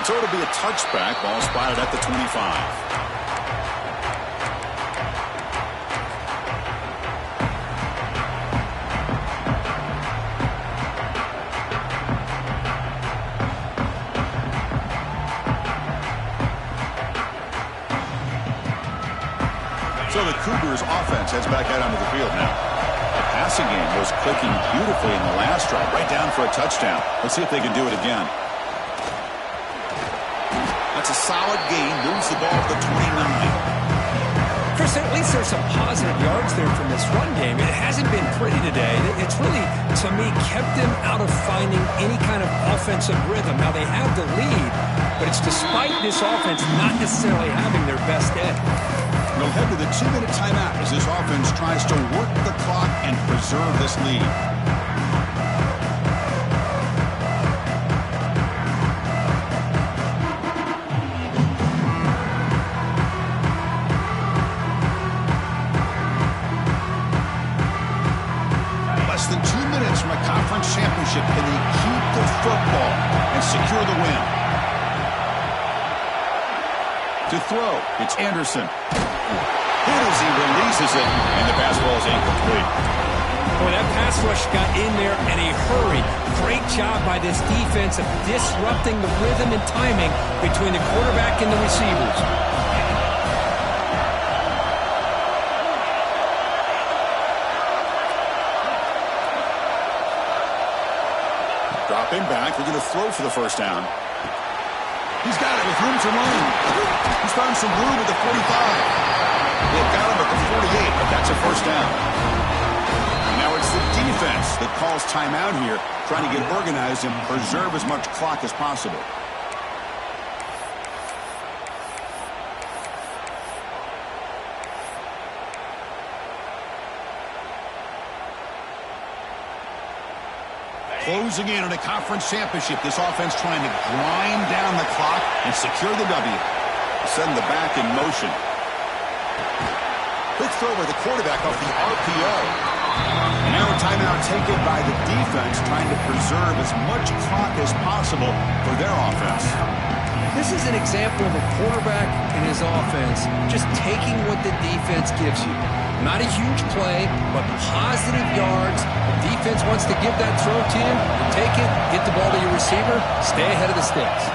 So it'll be a touchback. Ball spotted at the 25. So the Cougars offense heads back out onto the field now. The passing game was clicking beautifully in the last drive, right down for a touchdown. Let's see if they can do it again. That's a solid gain, moves the ball to the 29. Chris, at least there's some positive yards there from this run game. It hasn't been pretty today. It's really, to me, kept them out of finding any kind of offensive rhythm. Now, they have the lead, but it's despite this offense not necessarily having their best day. We'll head to the 2-minute timeout as this offense tries to work the clock and preserve this lead. Less than 2 minutes from a conference championship. Can they keep the football and secure the win? To throw, it's Anderson. Hit as he releases it, and the pass ball is incomplete. Boy, that pass rush got in there in a hurry. Great job by this defense of disrupting the rhythm and timing between the quarterback and the receivers. Dropping back, we're going to throw for the first down. He's got it with room to run. He's found some room at the 45. They've got him at the 48, but that's a first down. Now it's the defense that calls timeout here, trying to get organized and preserve as much clock as possible. Closing in on a conference championship, this offense trying to grind down the clock and secure the W. Send the back in motion. Quick throw by the quarterback off the RPO. Now a timeout taken by the defense, trying to preserve as much clock as possible for their offense. This is an example of a quarterback and his offense just taking what the defense gives you. Not a huge play, but positive yards. The defense wants to give that throw to you. Take it, get the ball to your receiver, stay ahead of the sticks.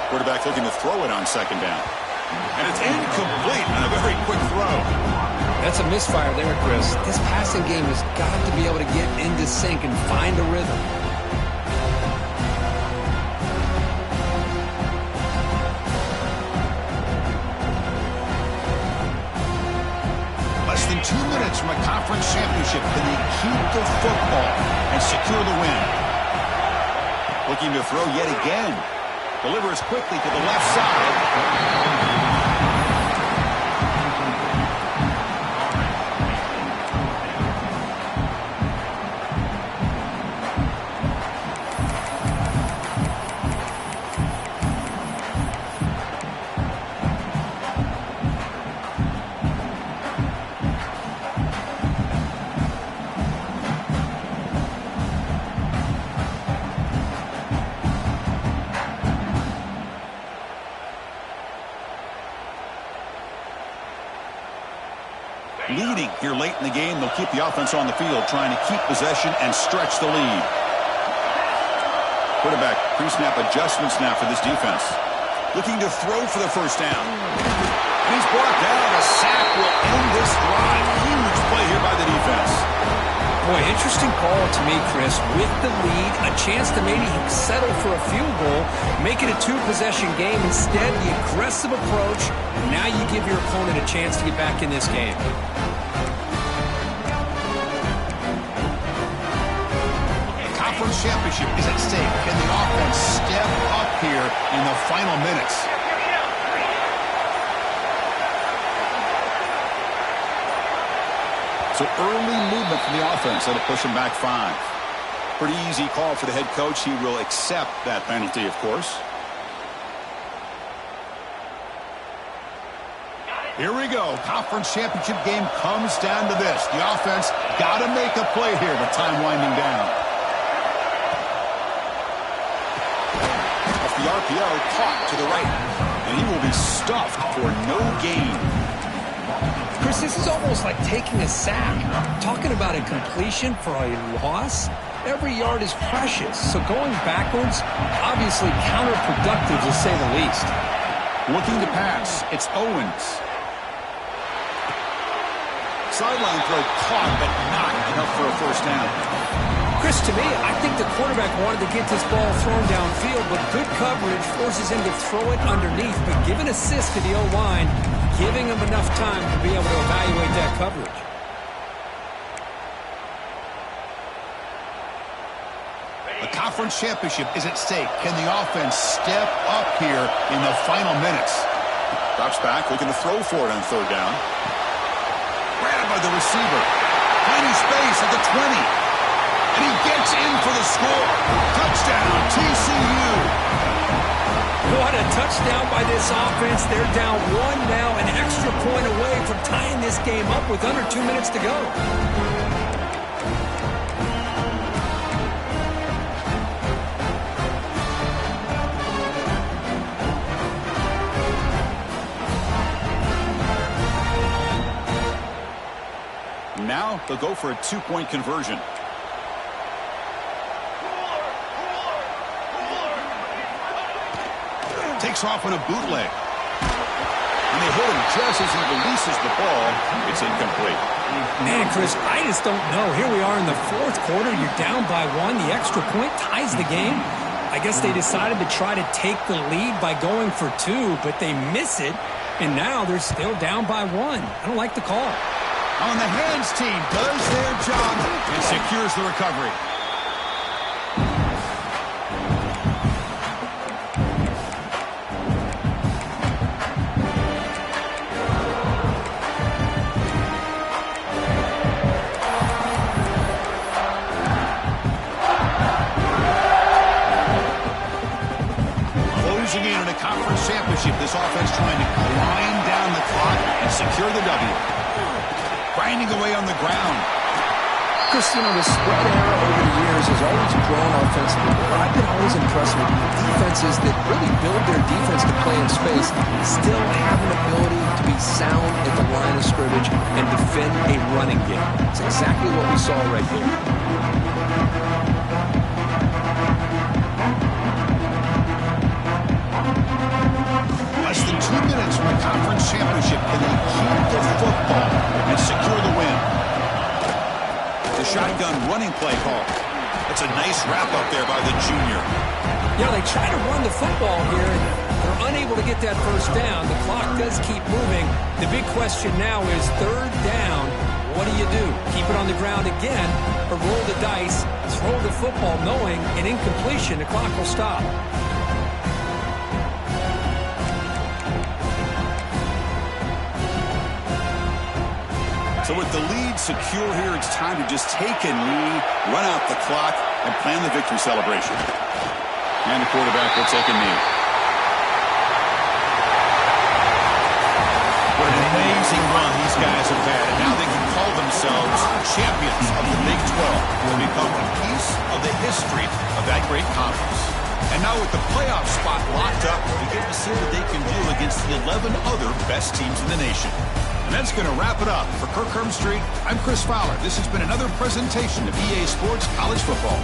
Quarterback looking to throw it on second down. And it's incomplete on a very quick throw. That's a misfire there, Chris. This passing game has got to be able to get into sync and find a rhythm. Less than 2 minutes from a conference championship. Can they keep the football and secure the win? Looking to throw yet again. Delivers quickly to the left side. Leading here late in the game, they'll keep the offense on the field, trying to keep possession and stretch the lead. Quarterback pre-snap adjustments now for this defense. Looking to throw for the first down. He's brought down. A sack will end this drive. Huge play here by the defense. Boy, interesting call to me, Chris. With the lead, a chance to maybe settle for a field goal, make it a two-possession game. Instead, the aggressive approach. Now you give your opponent a chance to get back in this game. Conference championship is at stake. Can the offense step up here in the final minutes? So early movement from the offense that'll push him back 5. Pretty easy call for the head coach. He will accept that penalty, of course. Here we go. Conference championship game comes down to this. The offense got to make a play here, but time winding down. Off the RPO, caught to the right. And he will be stuffed for no gain. Chris, this is almost like taking a sack. Talking about a completion for a loss, every yard is precious. So going backwards, obviously counterproductive to say the least. Looking to pass, it's Owens. Sideline throw caught, but not enough for a first down. Chris, to me, I think the quarterback wanted to get this ball thrown downfield, but good coverage forces him to throw it underneath. But give an assist to the O-line, giving him enough time to be able to evaluate that coverage. The conference championship is at stake. Can the offense step up here in the final minutes? Drops back, looking to throw for it on third down. Grabbed by the receiver. Tiny space at the 20. And he gets in for the score. Touchdown, TCU. What a touchdown by this offense. They're down one now, an extra point away from tying this game up with under 2 minutes to go. Now they'll go for a two-point conversion. Takes off on a bootleg. And they hit him just as he releases the ball. It's incomplete. Man, Chris, I just don't know. Here we are in the fourth quarter. You're down by one. The extra point ties the game. I guess they decided to try to take the lead by going for two, but they miss it. And now they're still down by one. I don't like the call. On the hands team does their job and secures the recovery. Closing in on a conference championship, this offense trying to grind down the clock and secure the W. Grinding away on the ground. Chris, you know, the spread era over the years has always grown offensively. But I've been always impressed with defenses that really build their defense to play in space, still have an ability to be sound at the line of scrimmage and defend a running game. It's exactly what we saw right here. Less than 2 minutes from a conference championship. Can they keep the football and secure the win? The shotgun running play call. That's a nice wrap-up there by the junior. Yeah, they try to run the football here, and they're unable to get that first down. The clock does keep moving. The big question now is third down. What do you do? Keep it on the ground again, or roll the dice, throw the football knowing an incompletion, the clock will stop. So with the lead secure here, it's time to just take a knee, run out the clock, and plan the victory celebration. And the quarterback will take a knee. What an amazing run these guys have had, and now they can call themselves champions of the Big 12 to become a piece of the history of that great conference. And now with the playoff spot locked up, we get to see what they can do against the 11 other best teams in the nation. And that's going to wrap it up. For Kirk Street, I'm Chris Fowler. This has been another presentation of EA Sports College Football.